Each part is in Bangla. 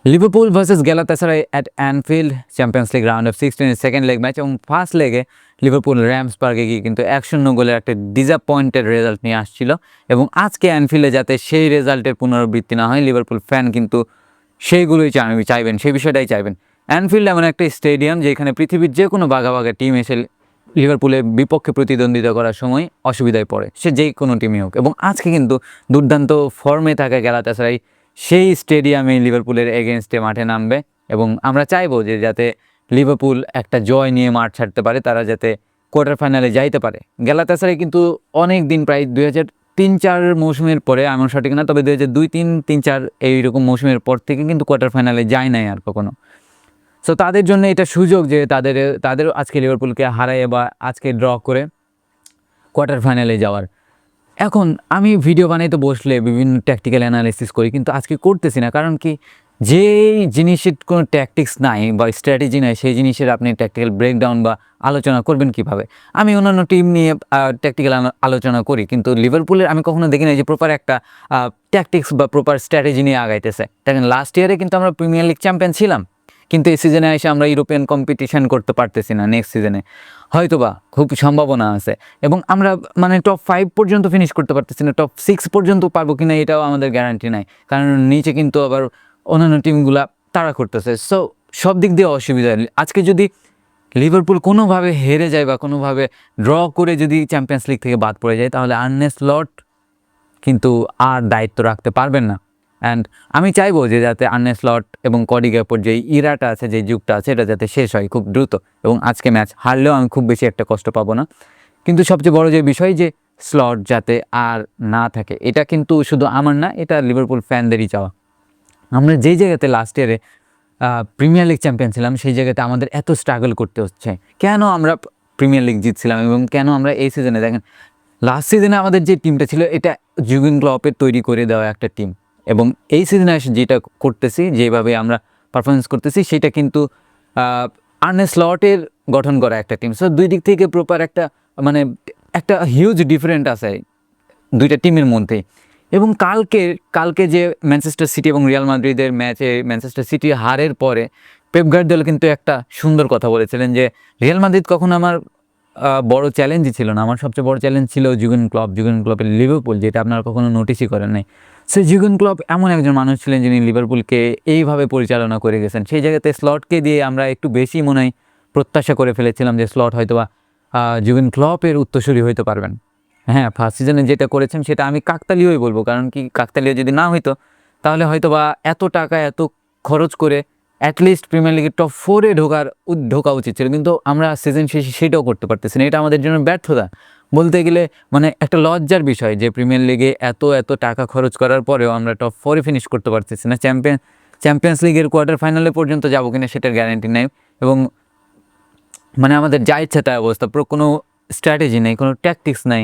Liverpool versus Galatasaray at Anfield champions league round of 16 second leg match এবং ফার্স্ট লেগে লিভারপুল র্যামস পার্কে গিয়ে কিন্তু 1-0 গোলের একটা ডিসঅ্যাপয়েন্টেড রেজাল্ট নিয়ে আসছিল এবং আজকে অ্যানফিল্ডে যাতে সেই রেজাল্টের পুনরাবৃত্তি না হয় লিভারপুল ফ্যান কিন্তু সেইগুলোই চাইবেন, সেই বিষয়টাই চাইবেন। অ্যানফিল্ড এমন একটা স্টেডিয়াম যেখানে পৃথিবীর যে কোনো বাঘা টিম এসে লিভারপুলের বিপক্ষে প্রতিদ্বন্দ্বিতা করার সময় অসুবিধায় পড়ে, সে যেই কোনো টিমই হোক। এবং আজকে কিন্তু দুর্দান্ত ফর্মে থাকা গ্যালাতাসারাই সেই স্টেডিয়ামে লিভারপুলের এগেনস্টে মাঠে নামবে এবং আমরা চাইবো যে যাতে লিভারপুল একটা জয় নিয়ে মাঠ ছাড়তে পারে, তারা যাতে কোয়ার্টার ফাইনালে যাইতে পারে। গ্যালাতাসারাই কিন্তু অনেক দিন, প্রায় 2003-04 মৌসুমের পরে, আমার সঠিক না, তবে 2002-03-04 এইরকম মৌসুমের পর থেকে কিন্তু কোয়ার্টার ফাইনালে যায় নাই আর কখনো। সো তাদের জন্য এটা সুযোগ যে তাদের আজকে লিভারপুলকে হারায় বা আজকে ড্র করে কোয়ার্টার ফাইনালে যাওয়ার। এখন আমি ভিডিও বানাইতে বসলে বিভিন্ন ট্যাকটিক্যাল অ্যানালিসিস করি, কিন্তু আজকে করতেছি না। কারণ কি, যেই জিনিসের কোনো ট্যাকটিক্স নাই বা স্ট্র্যাটেজি নাই, সেই জিনিসের আপনি ট্যাকটিক্যাল ব্রেকডাউন বা আলোচনা করবেন কিভাবে? আমি অন্যান্য টিম নিয়ে ট্যাকটিক্যাল আলোচনা করি, কিন্তু লিভারপুলের আমি কখনো দেখি না যে প্রপার একটা ট্যাকটিক্স বা প্রপার স্ট্র্যাটেজি নিয়ে আগাইতেছে। দেখেন, লাস্ট ইয়ারে কিন্তু আমরা প্রিমিয়ার লিগ চ্যাম্পিয়ন ছিলাম, কিন্তু এই সিজনে এসে আমরা ইউরোপিয়ান কম্পিটিশন করতে পারতেছি না। নেক্সট সিজনে হয়তোবা খুব সম্ভাবনা আছে এবং আমরা মানে টপ 5 পর্যন্ত ফিনিশ করতে পারতেছি না, টপ 6 পর্যন্ত পারবো কিনা এটাও আমাদের গ্যারান্টি নাই, কারণ নিচে কিন্তু আবার অন্যান্য টিমগুলা তাড়া করতেছে। সো সব দিক দিয়ে অসুবিধা। আজকে যদি লিভারপুল কোনোভাবে হেরে যায় বা কোনোভাবে ড্র করে যদি চ্যাম্পিয়ন্স লিগ থেকে বাদ পড়ে যায়, তাহলে আর্নে স্লট কিন্তু আর দায়িত্ব রাখতে পারবেন না। অ্যান্ড আমি চাইবো যে যাতে আর্নে স্লট এবং কডি গ্যাকপোর যেই ইরাটা আছে, যে যুগটা আছে, এটা যাতে শেষ হয় খুব দ্রুত। এবং আজকে ম্যাচ হারলেও আমি খুব বেশি একটা কষ্ট পাবো না। কিন্তু সবচেয়ে বড় যে বিষয়, যে স্লট যাতে আর না থাকে, এটা কিন্তু শুধু আমার না, এটা লিভারপুল ফ্যানদেরই চাওয়া। আমরা যেই জায়গাতে লাস্ট ইয়ারে প্রিমিয়ার লিগ চ্যাম্পিয়ন ছিলাম, সেই জায়গাতে আমাদের এত স্ট্রাগল করতে হচ্ছে। কেন আমরা প্রিমিয়ার লিগ জিতছিলাম এবং কেন আমরা এই সিজনে, দেখেন লাস্ট সিজনে আমাদের যে টিমটা ছিল, এটা জুর্গেন ক্লপের তৈরি করে দেওয়া একটা টিম, এবং এই সিজনে এসে যেটা করতেছি, যেভাবে আমরা পারফরমেন্স করতেছি, সেটা কিন্তু আর্নে স্লটের গঠন করা একটা টিম। সো দুই দিক থেকে প্রপার মানে একটা হিউজ ডিফারেন্ট আছে দুইটা টিমের মধ্যে। এবং কালকে যে ম্যানচেস্টার সিটি এবং রিয়াল মাদ্রিদের ম্যাচে ম্যানচেস্টার সিটি হারের পরে পেপ গার্দিওলা কিন্তু একটা সুন্দর কথা বলেছিলেন যে রিয়াল মাদ্রিদ কখনো আমার বড় চ্যালেঞ্জই ছিল না, আমার সবচেয়ে বড় চ্যালেঞ্জ ছিল জুর্গেন ক্লপের লিভারপুল, যেটা আপনারা কখনো নোটিসই করেন নাই। সেই জুর্গেন ক্লপ এমন একজন মানুষ ছিলেন যিনি লিভারপুলকে এইভাবে পরিচালনা করে গেছেন। সেই জায়গাতে স্লটকে দিয়ে আমরা একটু বেশি মনে হয় প্রত্যাশা করে ফেলেছিলাম যে স্লট হয়তোবা জুর্গেন ক্লপের উত্তরসূরি হইতে পারবেন। হ্যাঁ, ফার্স্ট সিজনে যেটা করেছেন সেটা আমি কাকতালীয়ই বলবো, কারণ কি, কাকতালীয় যদি না হইতো তাহলে হয়তোবা এত টাকা এত খরচ করে অ্যাটলিস্ট প্রিমিয়ার লিগের টপ 4-এ ঢোকা উচিত ছিল, কিন্তু আমরা সিজন শেষে সেটাও করতে পারতেছি না। এটা আমাদের জন্য ব্যর্থতা বলতে গেলে, মানে একটা লজ্জার বিষয় যে প্রিমিয়ার লিগে এত টাকা খরচ করার পরেও আমরা টপ 4-এ ফিনিশ করতে পারতেছি না। চ্যাম্পিয়ন্স লিগের কোয়ার্টার ফাইনালে পর্যন্ত যাবো কিনা সেটার গ্যারান্টি নেই, এবং মানে আমাদের যা ইচ্ছা তাই অবস্থা, কোনো স্ট্র্যাটেজি নেই, কোনো ট্যাকটিক্স নাই,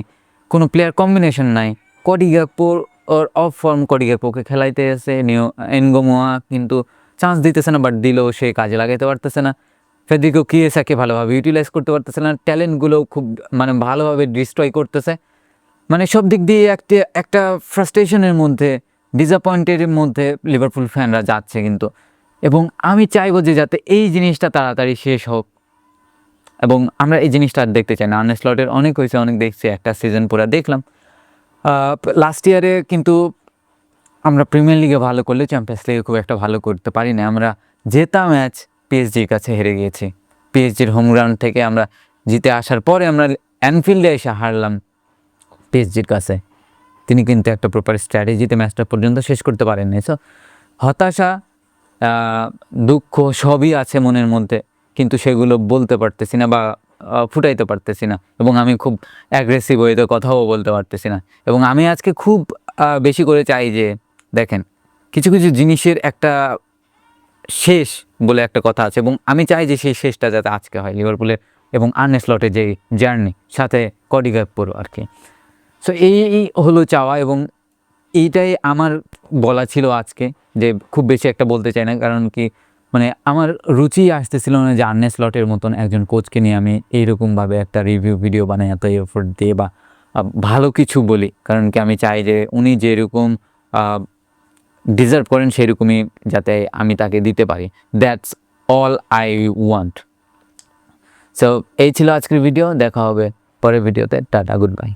কোনো প্লেয়ার কম্বিনেশন নাই। কডি গ্যাকপো ওর অফ ফর্ম, কডি গ্যাকপোকে খেলাইতে এসে এনগোমোয়া কিন্তু চান্স দিতেছে না, বাট দিলেও সে কাজে লাগাইতে পারতেছে না। ফেদেরিকো কিয়েসাকে ভালোভাবে ইউটিলাইজ করতে পারতেছে না, ট্যালেন্টগুলো খুব মানে ভালোভাবে ডিস্ট্রয় করতেছে। মানে সব দিক দিয়ে একটা ফ্রাস্ট্রেশনের মধ্যে, ডিসঅ্যাপয়েন্টেডের মধ্যে লিভারপুল ফ্যানরা যাচ্ছে কিন্তু। এবং আমি চাইবো যে যাতে এই জিনিসটা তাড়াতাড়ি শেষ হোক, এবং আমরা এই জিনিসটা আর দেখতে চাই না। আর্নে স্লটের অনেক হয়েছে, অনেক দেখছি, একটা সিজন পুরো দেখলাম। লাস্ট ইয়ারে কিন্তু আমরা প্রিমিয়ার লিগে ভালো করলে চ্যাম্পিয়ন্স লিগে খুব একটা ভালো করতে পারি না। আমরা জেতা ম্যাচ পিএসজির কাছে হেরে গিয়েছি, পিএসজির হোম গ্রাউন্ড থেকে আমরা জিতে আসার পরে আমরা অ্যানফিল্ডে এসে হারলাম পিএসজির কাছে। তিনি কিন্তু একটা প্রপার স্ট্র্যাটেজিতে ম্যাচটা পর্যন্ত শেষ করতে পারেননি। সো হতাশা, দুঃখ সবই আছে মনের মধ্যে, কিন্তু সেগুলো বলতে পারতেছি না বা ফুটাইতে পারতেছি না, এবং আমি খুব অ্যাগ্রেসিভ ওয়েতে কথাও বলতে পারতেছি না। এবং আমি আজকে খুব বেশি করে চাই যে, দেখেন, কিছু জিনিসের একটা শেষ বলে একটা কথা আছে, এবং আমি চাই যে সেই শেষটা যাতে আজকে হয় লিভারপুলের এবং আর্নে স্লটের যে জার্নি, সাথে কডি গ্যাকপোর আর কি। সো এই হলো চাওয়া, এবং এইটাই আমার বলা ছিল আজকে, যে খুব বেশি একটা বলতে চাই না, কারণ কি, মানে আমার রুচি আসতেছিল না যে আর্নে স্লটের মতন একজন কোচকে নিয়ে আমি এইরকমভাবে একটা রিভিউ ভিডিও বানাই, এত এফোর্ট দিয়ে বা ভালো কিছু বলি। কারণ কি, আমি চাই যে উনি যেরকম ডিজার্ভ করেন সেরকমই যাতে আমি তাকে দিতে পারি। That's all I want. So এই ছিল আজকের ভিডিও, দেখা হবে পরের ভিডিওতে। Tata, good bye.